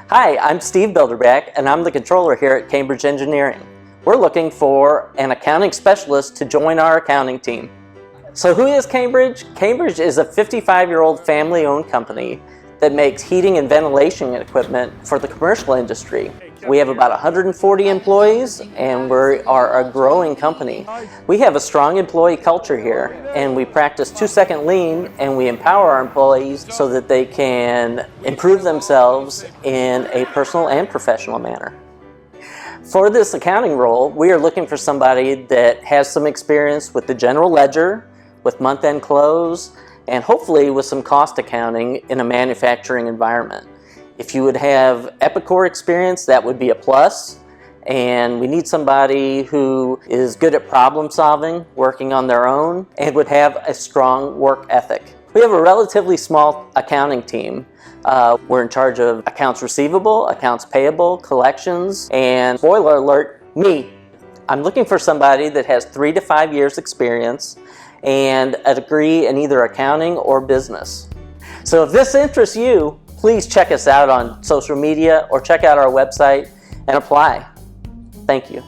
Hi, I'm Steve Bilderback, and I'm the controller here at Cambridge Engineering. We're looking for an accounting specialist to join our accounting team. So who is Cambridge? Cambridge is a 55-year-old family-owned company that makes heating and ventilation equipment for the commercial industry. We have about 140 employees, and we are a growing company. We have a strong employee culture here, and we practice 2-second lean, and we empower our employees so that they can improve themselves in a personal and professional manner. For this accounting role, we are looking for somebody that has some experience with the general ledger, with month-end close, and hopefully with some cost accounting in a manufacturing environment. If you would have Epicor experience, that would be a plus. And we need somebody who is good at problem solving, working on their own, and would have a strong work ethic. We have a relatively small accounting team. We're in charge of accounts receivable, accounts payable, collections, and spoiler alert, me. I'm looking for somebody that has 3 to 5 years experience and a degree in either accounting or business. So if this interests you, please check us out on social media or check out our website and apply. Thank you.